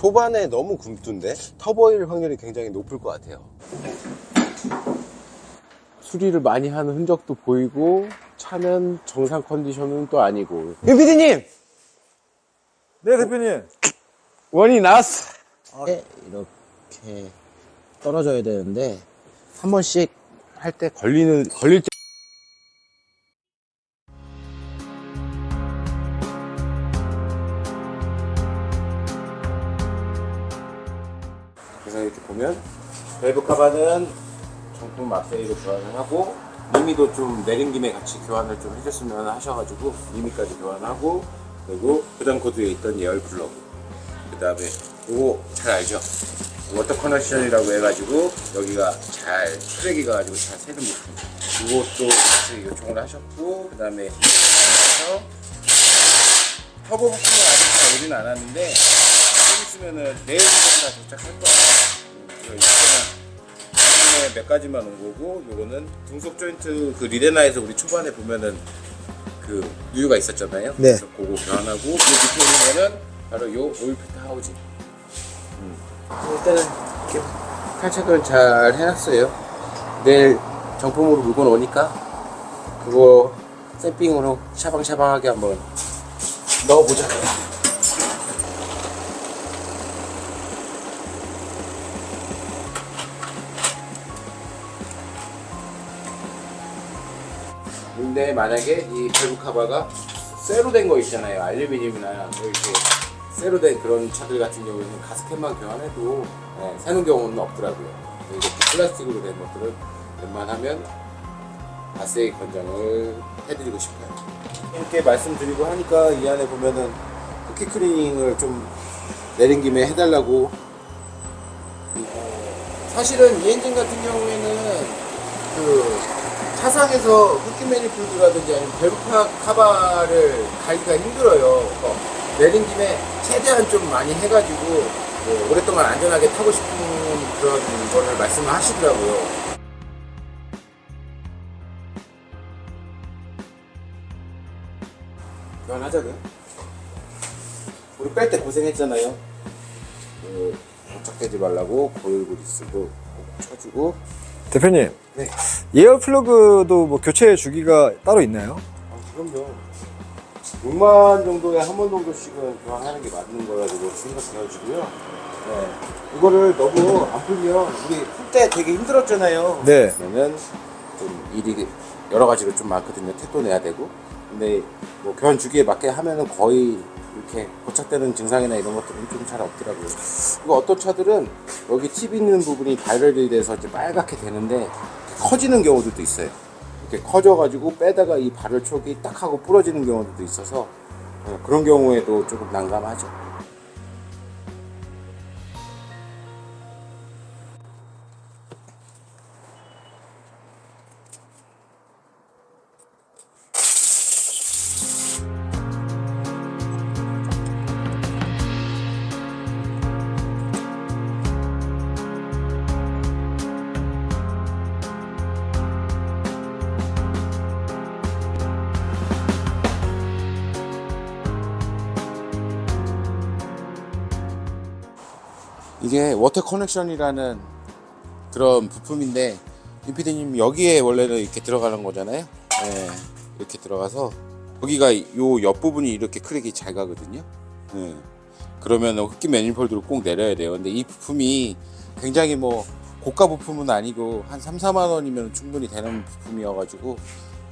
초반에 너무 굼뜬데 터보일 확률이 굉장히 높을 것 같아요. 수리를 많이 하는 흔적도 보이고 차는 정상 컨디션은 또 아니고. PD님! 네, 대표님. 원이 나왔어. 이렇게 떨어져야 되는데 한 번씩 할 때 걸릴 때. 그래서 이렇게 보면 밸브 카바는 정품 앞세이로 교환을 하고, 리미도 좀 내린 김에 같이 교환을 좀 해줬으면 하셔가지고 리미까지 교환하고, 그리고 부담 코드에 있던 예열 플러그, 그 다음에 이거 잘 알죠? 워터 커넥션이라고 해가지고 여기가 잘 트랙이 가가지고 잘 새는 부품, 이것도 같이 요청을 하셨고, 그 다음에 터보 부품은 아직 다 오진 않았는데 좀 있으면은 내일 정도 다 도착할 거예요. 그래서 이거는 몇 가지만 온 거고, 요거는 등속 조인트 그 리레나에서 우리 초반에 보면은 그 누유가 있었잖아요. 네. 그래서 그거 교환하고, 이 밑에 있는 거는 바로 요 오일 필터 하우징. 일단은 이렇게 탈착을 잘 해놨어요. 내일 정품으로 물건 오니까 그거 샘핑으로 샤방샤방하게 한번 넣어보자. 근데 만약에 이 밸브 카바가 쇠로 된 거 있잖아요. 알루미늄이나 뭐 이렇게 쇠로 된 그런 차들 같은 경우에는 가스켓만 교환해도 새는 경우는 없더라고요. 이렇게 플라스틱으로 된 것들은 웬만하면 아세이 권장을 해드리고 싶어요. 이렇게 말씀드리고 하니까 이 안에 보면은 흡기 클리닝을 좀 내린 김에 해달라고. 사실은 이 엔진 같은 경우에는 그 차상에서 흡기 매니폴드라든지 아니면 밸브 카바를 갈기가 힘들어요. 내린 김에 최대한 좀 많이 해가지고 뭐 오랫동안 안전하게 타고 싶은 그런 거를 말씀을 하시더라고요. 교환하자고요. 우리 뺄 때 고생했잖아요. 부착되지 말라고 고일 그리스도 꼭 쳐주고. 대표님. 네. 예열 플러그도 뭐 교체 주기가 따로 있나요? 그럼요. 6만 정도에 한 번 정도씩은 교환하는 게 맞는 거라고 생각해가지고요. 네. 이거를 너무 안 풀면 우리 풀 때 되게 힘들었잖아요. 네. 그러면 좀 일이 여러 가지로 좀 많거든요. 택도 내야 되고. 근데 뭐 교환 주기에 맞게 하면은 거의 이렇게 고착되는 증상이나 이런 것들은 좀 잘 없더라고요. 그리고 어떤 차들은 여기 팁 있는 부분이 발열이 돼서 이제 빨갛게 되는데 커지는 경우들도 있어요. 이렇게 커져가지고 빼다가 이 발열 촉이 딱 하고 부러지는 경우들도 있어서 그런 경우에도 조금 난감하죠. 이게 워터 커넥션이라는 그런 부품인데, 윤PD님 여기에 원래는 이렇게 들어가는 거잖아요. 네, 이렇게 들어가서 여기가 요 옆부분이 이렇게 크랙이 잘 가거든요. 네. 그러면 흡기 매니폴드를 꼭 내려야 돼요. 근데 이 부품이 굉장히 뭐 고가 부품은 아니고 한 3, 4만 원이면 충분히 되는 부품이어가지고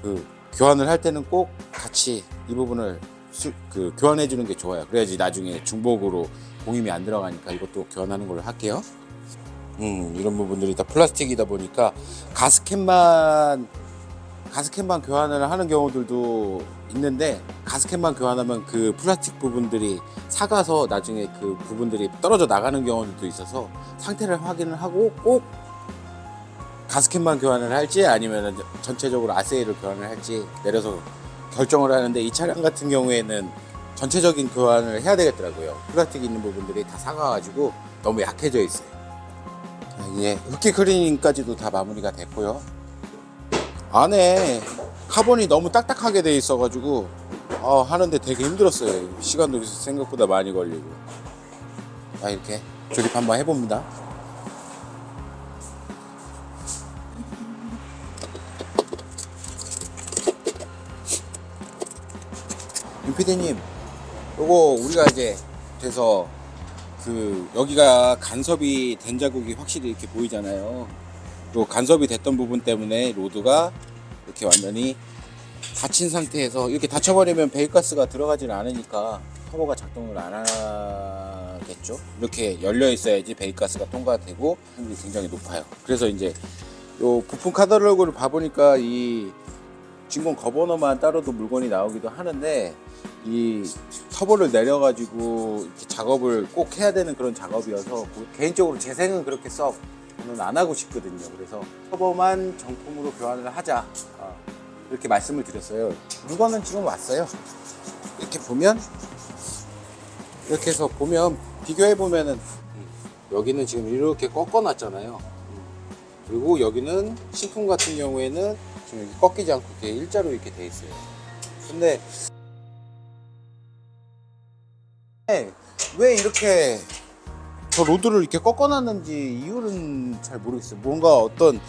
그 교환을 할 때는 꼭 같이 이 부분을 교환해 주는 게 좋아요. 그래야지 나중에 중복으로 공임이 안 들어가니까 이것도 교환하는 걸로 할게요. 이런 부분들이 다 플라스틱이다 보니까 가스켓만 교환을 하는 경우들도 있는데, 가스켓만 교환하면 그 플라스틱 부분들이 삭아서 나중에 그 부분들이 떨어져 나가는 경우들도 있어서 상태를 확인을 하고 꼭 가스켓만 교환을 할지 아니면 전체적으로 아세이를 교환을 할지 내려서 결정을 하는데, 이 차량 같은 경우에는 전체적인 교환을 해야 되겠더라고요. 플라스틱 있는 부분들이 다 삭아가지고 너무 약해져 있어요. 이제 흡기 클리닝까지도 다 마무리가 됐고요. 안에 카본이 너무 딱딱하게 돼 있어가지고 하는데 되게 힘들었어요. 시간도 생각보다 많이 걸리고. 자, 이렇게 조립 한번 해봅니다. 윤PD님, 요거 우리가 이제 그래서 그 여기가 간섭이 된 자국이 확실히 이렇게 보이잖아요. 또 간섭이 됐던 부분 때문에 로드가 이렇게 완전히 닫힌 상태에서, 이렇게 닫혀버리면 배기가스가 들어가질 않으니까 터보가 작동을 안 하겠죠. 이렇게 열려 있어야지 배기가스가 통과되고 확률이 굉장히 높아요. 그래서 이제 요 부품 카탈로그를 봐보니까 이 진공 거버너만 따로도 물건이 나오기도 하는데, 이 터보를 내려가지고 이렇게 작업을 꼭 해야 되는 그런 작업이어서 개인적으로 재생은 그렇게 썩 저는 안 하고 싶거든요. 그래서 터보만 정품으로 교환을 하자, 이렇게 말씀을 드렸어요. 물건은 지금 왔어요. 이렇게 보면, 이렇게 해서 보면 비교해 보면은 여기는 지금 이렇게 꺾어 놨잖아요. 그리고 여기는 신품 같은 경우에는 지금 여기 꺾이지 않고 이렇게 일자로 이렇게 돼 있어요. 근데 왜 이렇게 저 로드를 이렇게 꺾어놨는지 이유는 잘 모르겠어요. 뭔가 어떤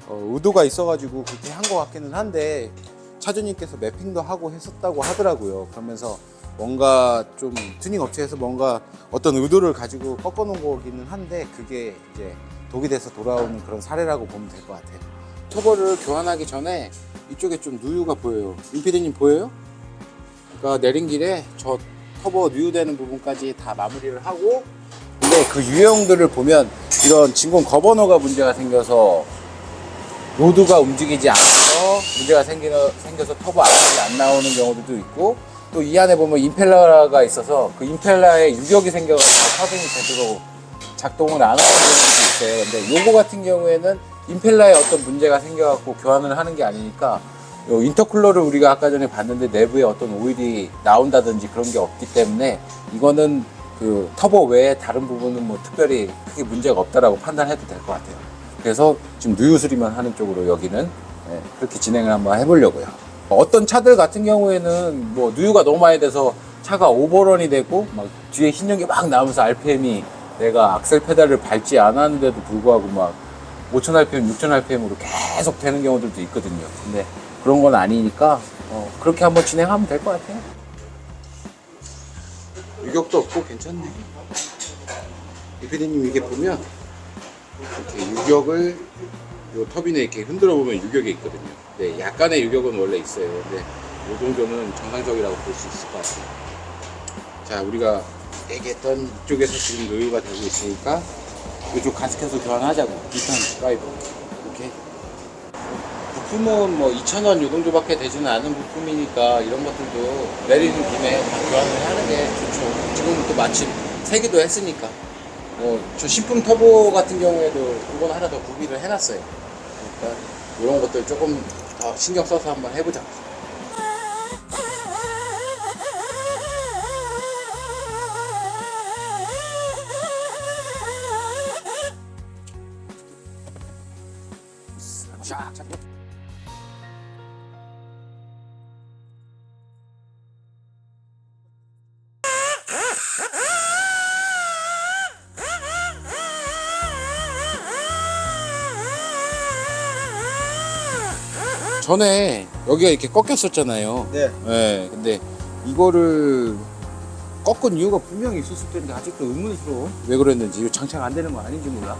의도가 있어가지고 그렇게 한 것 같기는 한데, 차주님께서 매핑도 하고 했었다고 하더라고요. 그러면서 뭔가 좀 튜닝 업체에서 뭔가 어떤 의도를 가지고 꺾어놓은 거기는 한데, 그게 이제 독이 돼서 돌아오는 그런 사례라고 보면 될 것 같아요. 터보를 교환하기 전에 이쪽에 좀 누유가 보여요. 윤PD님 보여요? 그러니까 내린 길에 저 터보 누유되는 부분까지 다 마무리를 하고, 근데 그 유형들을 보면 이런 진공 거버너가 문제가 생겨서 로드가 움직이지 않아서 문제가 생겨서 터보 압력이 안 나오는 경우들도 있고, 또 이 안에 보면 임펠러가 있어서 그 임펠러에 유격이 생겨서 파동이 제대로 작동을 안 하는 경우도 있어요. 근데 요거 같은 경우에는 임펠러에 어떤 문제가 생겨갖고 교환을 하는 게 아니니까, 요 인터쿨러를 우리가 아까 전에 봤는데 내부에 어떤 오일이 나온다든지 그런 게 없기 때문에 이거는 그 터보 외에 다른 부분은 뭐 특별히 크게 문제가 없다라고 판단해도 될 것 같아요. 그래서 지금 누유 수리만 하는 쪽으로 여기는 그렇게 진행을 한번 해보려고요. 어떤 차들 같은 경우에는 뭐 누유가 너무 많이 돼서 차가 오버런이 되고 막 뒤에 흰연기 막 나오면서 RPM이 내가 악셀 페달을 밟지 않았는데도 불구하고 막 5000rpm, 6000rpm으로 계속 되는 경우들도 있거든요. 근데 그런 건 아니니까 그렇게 한번 진행하면 될 것 같아요. 유격도 없고 괜찮네. 윤PD님, 이게 보면 이렇게 유격을 요 터빈에 이렇게 흔들어 보면 유격이 있거든요. 네, 약간의 유격은 원래 있어요. 근데 이 정도는 정상적이라고 볼 수 있을 것 같아요. 자, 우리가 얘기했던 이쪽에서 지금 노유가 되고 있으니까 이쪽 간섭해서 교환하자고. 2005 이렇게. 부품은 뭐 2,000원 요 정도밖에 되지는 않은 부품이니까 이런 것들도 내리는 김에 다 교환을 하는 게 좋죠. 지금 또 마침 세기도 했으니까. 저 신품 터보 같은 경우에도 이건 하나 더 구비를 해놨어요. 그러니까 이런 것들 조금 더 신경 써서 한번 해보자. 자, 전에 여기가 이렇게 꺾였었잖아요. 네. 네, 근데 이거를 꺾은 이유가 분명히 있었을 텐데 아직도 의문스러워. 왜 그랬는지. 이거 장착 안 되는 거 아닌지 몰라.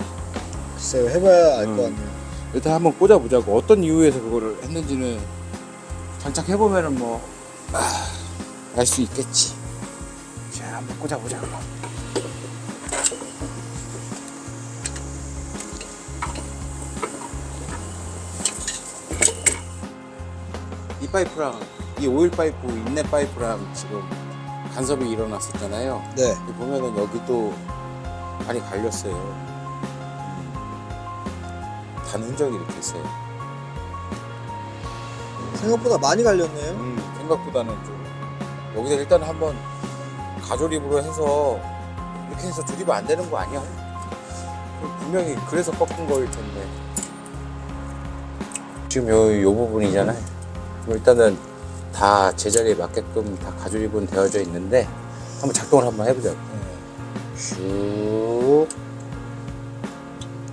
글쎄요, 해봐야 알 것 같네요. 일단 한번 꽂아보자고. 어떤 이유에서 그거를 했는지는 장착해보면은 뭐 알 수 있겠지. 자, 한번 꽂아보자고. 이 파이프랑 이 오일 파이프, 인넷 파이프랑 지금 간섭이 일어났었잖아요. 네. 여기 보면은 여기도 많이 갈렸어요. 단 흔적이 이렇게 있어요. 생각보다 많이 갈렸네요. 생각보다는 좀. 여기서 일단 한번 가조립으로 해서 이렇게 해서 조립이 안 되는 거 아니야? 분명히 그래서 꺾은 거일 텐데. 지금 요 부분이잖아요. 일단은 다 제자리에 맞게끔 다 가조립은 되어져 있는데 한번 작동을 한번 해보자고. 슉.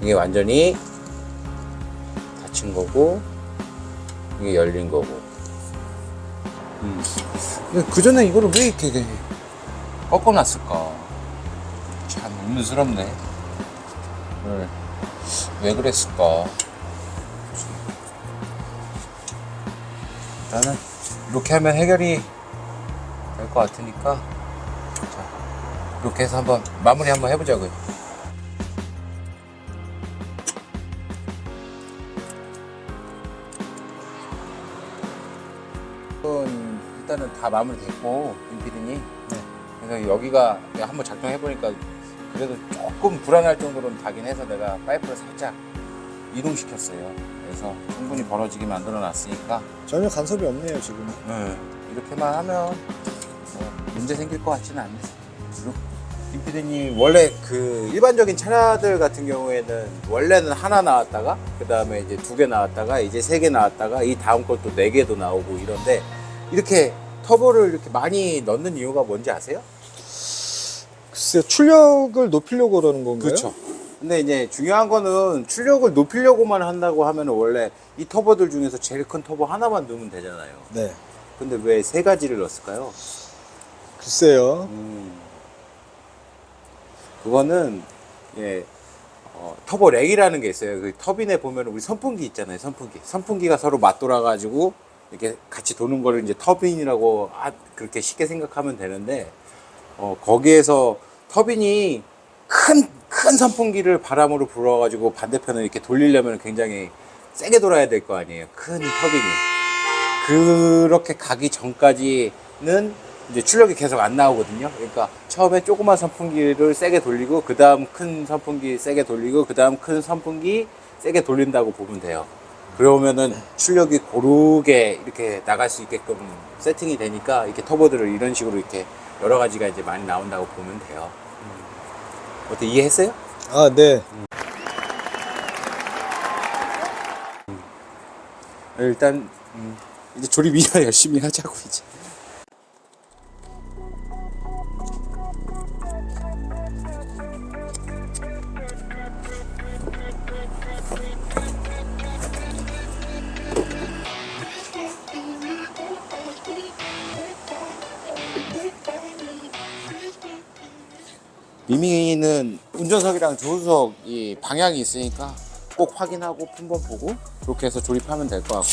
이게 완전히 닫힌 거고, 이게 열린 거고. 근데 그 전에 이거를 왜 이렇게 꺾어놨을까? 참 의문스럽네. 왜 그랬을까? 일단은 이렇게 하면 해결이 될 것 같으니까, 자, 이렇게 해서 한번 마무리 한번 해보자고요. 일단은 다 마무리됐고, 임피디님. 그래서 여기가 내가 한번 작동해보니까 그래도 조금 불안할 정도로는 다긴 해서 내가 파이프를 살짝 이동시켰어요. 그래서 충분히 벌어지게 만들어 놨으니까 전혀 간섭이 없네요 지금. 이렇게만 하면 뭐 문제 생길 것 같지는 않네. 그리고 임피디님 원래 그 일반적인 차량들 같은 경우에는 원래는 하나 나왔다가 그 다음에 이제 2개 나왔다가 이제 3개 나왔다가 이 다음 것도 4개도 나오고 이런데 이렇게 터보를 이렇게 많이 넣는 이유가 뭔지 아세요? 글쎄요, 출력을 높이려고 그러는 건가요? 그렇죠. 근데 이제 중요한 거는 출력을 높이려고만 한다고 하면 원래 이 터보들 중에서 제일 큰 터보 하나만 넣으면 되잖아요. 네. 근데 왜 3가지를 넣었을까요? 글쎄요. 그거는 예, 터보 렉이라는 게 있어요. 그 터빈에 보면 우리 선풍기 있잖아요. 선풍기가 서로 맞돌아가지고 이렇게 같이 도는 거를 이제 터빈이라고 그렇게 쉽게 생각하면 되는데 거기에서 터빈이 큰 선풍기를 바람으로 불어가지고 반대편을 이렇게 돌리려면 굉장히 세게 돌아야 될 거 아니에요. 큰 터빈이. 그렇게 가기 전까지는 이제 출력이 계속 안 나오거든요. 그러니까 처음에 조그만 선풍기를 세게 돌리고 그 다음 큰 선풍기 세게 돌리고 그 다음 큰 선풍기 세게 돌린다고 보면 돼요. 그러면은 출력이 고르게 이렇게 나갈 수 있게끔 세팅이 되니까 이렇게 터보들을 이런 식으로 이렇게 여러 가지가 이제 많이 나온다고 보면 돼요. 어때, 이해했어요? 아, 네. 일단 이제 조립 이나 열심히 하자고 이제. 미미는 운전석이랑 조수석 이 방향이 있으니까 꼭 확인하고 품번 보고 그렇게 해서 조립하면 될 것 같고,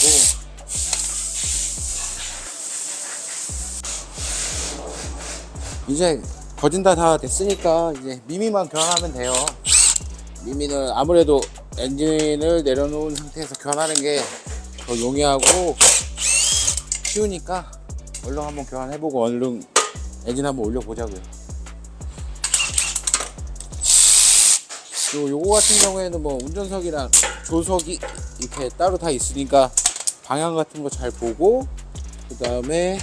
이제 거진 다 됐으니까 이제 미미만 교환하면 돼요. 미미는 아무래도 엔진을 내려놓은 상태에서 교환하는 게 더 용이하고 쉬우니까 얼른 한번 교환해보고 얼른 엔진 한번 올려보자고요. 그리고 요거 같은 경우에는 뭐 운전석이랑 조석이 이렇게 따로 다 있으니까 방향 같은 거 잘 보고, 그 다음에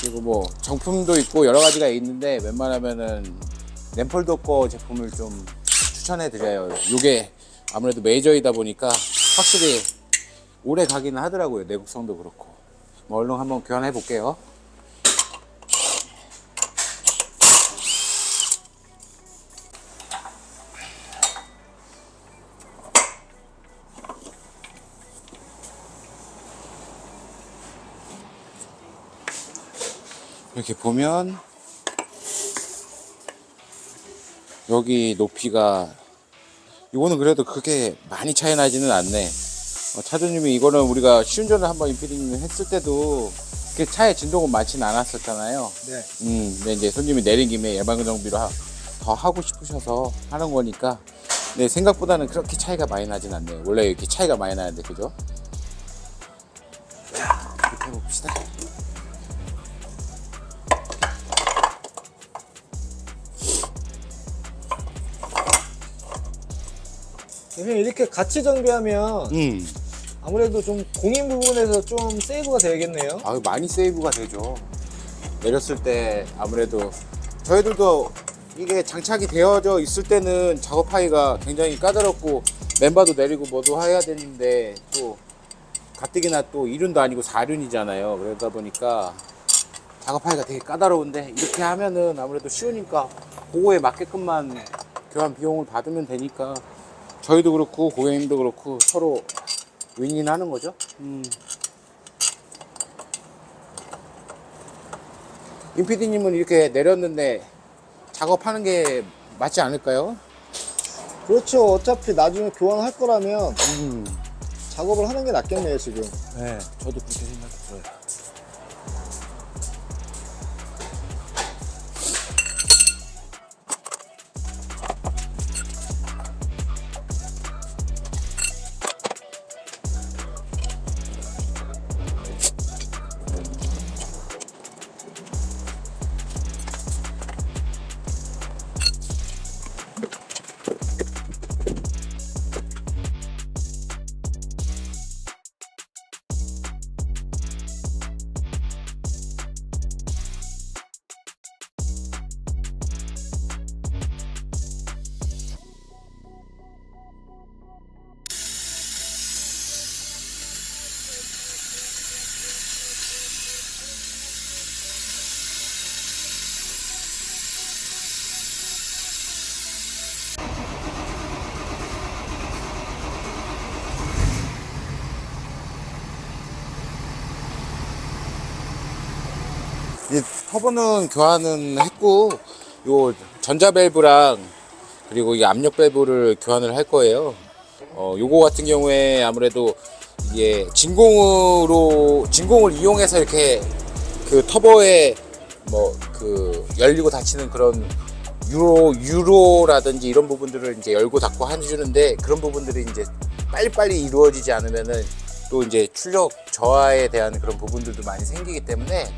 그리고 뭐 정품도 있고 여러 가지가 있는데 웬만하면은 램폴더 거 제품을 좀 추천해 드려요. 요게 아무래도 메이저이다 보니까 확실히 오래 가기는 하더라고요. 내구성도 그렇고. 뭐 얼른 한번 교환해 볼게요. 이렇게 보면 여기 높이가 이거는 그래도 그렇게 많이 차이 나지는 않네. 차주님이 이거는 우리가 시운전을 한번 임피디님이 했을 때도 그 차의 진동은 많지는 않았었잖아요. 네. 근데 이제 손님이 내린 김에 예방정비로 더 하고 싶으셔서 하는 거니까. 네, 생각보다는 그렇게 차이가 많이 나진 않네요. 원래 이렇게 차이가 많이 나는데, 그죠? 자, 이렇게 해봅시다. 그냥 이렇게 같이 정비하면 아무래도 좀 공인 부분에서 좀 세이브가 되겠네요. 많이 세이브가 되죠. 내렸을 때 아무래도 저희들도 이게 장착이 되어져 있을 때는 작업하기가 굉장히 까다롭고 맨바도 내리고 뭐도 해야 되는데 또 가뜩이나 또 2륜도 아니고 4륜이잖아요. 그러다 보니까 작업하기가 되게 까다로운데 이렇게 하면은 아무래도 쉬우니까 그거에 맞게끔만 교환 비용을 받으면 되니까 저희도 그렇고 고객님도 그렇고 서로 윈윈하는 거죠. 임 PD님은 이렇게 내렸는데 작업하는 게 맞지 않을까요? 그렇죠. 어차피 나중에 교환할 거라면 작업을 하는 게 낫겠네요, 지금. 네, 저도 그렇게 생각이 들어요. 이 터보는 교환은 했고 요 전자 밸브랑 그리고 이 압력 밸브를 교환을 할 거예요. 요거 같은 경우에 아무래도 이게 진공을 이용해서 이렇게 그 터보에 뭐 그 열리고 닫히는 그런 유로라든지 이런 부분들을 이제 열고 닫고 해주는데 그런 부분들이 이제 빨리빨리 이루어지지 않으면은 또 이제 출력 저하에 대한 그런 부분들도 많이 생기기 때문에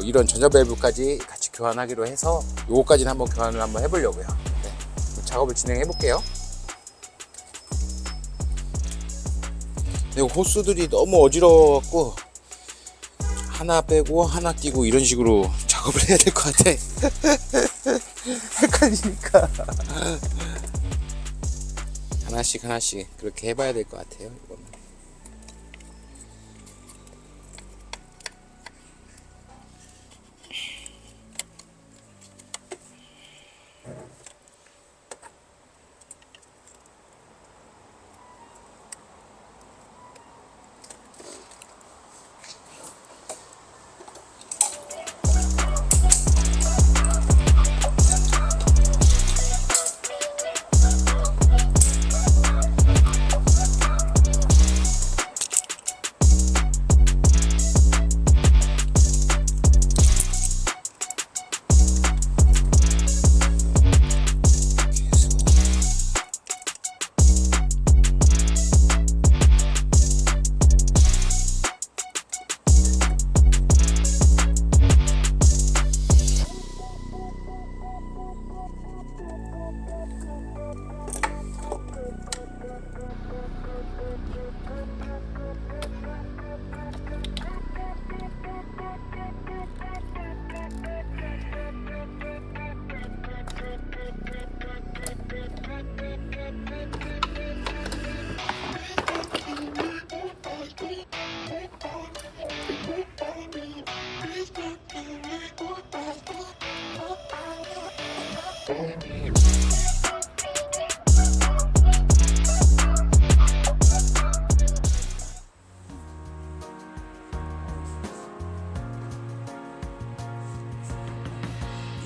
이런 전자 밸브까지 같이 교환하기로 해서 요거까지는 한번 교환을 한번 해보려고요. 네. 작업을 진행해 볼게요. 근데 호스들이 너무 어지러워갖고 하나 빼고 하나 끼고 이런 식으로 작업을 해야 될 것 같아. 헷갈리니까 하나씩 그렇게 해봐야 될 것 같아요. 이거는.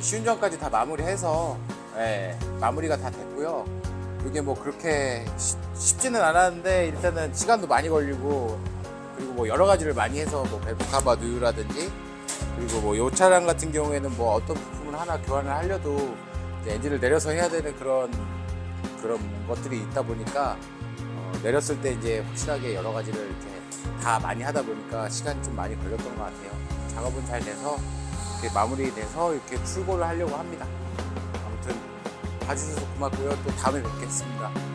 시운전까지 다 마무리해서 마무리가 다 됐고요. 이게 뭐 그렇게 쉽지는 않았는데 일단은 시간도 많이 걸리고 그리고 뭐 여러 가지를 많이 해서 뭐 밸브 카바 누유라든지 그리고 뭐 요 차량 같은 경우에는 뭐 어떤 부품을 하나 교환을 하려도 이제 엔진을 내려서 해야 되는 그런 것들이 있다 보니까 내렸을 때 이제 확실하게 여러 가지를 이렇게 다 많이 하다 보니까 시간이 좀 많이 걸렸던 것 같아요. 작업은 잘 돼서 이렇게 마무리돼서 이렇게 출고를 하려고 합니다. 아무튼 봐주셔서 고맙고요. 또 다음에 뵙겠습니다.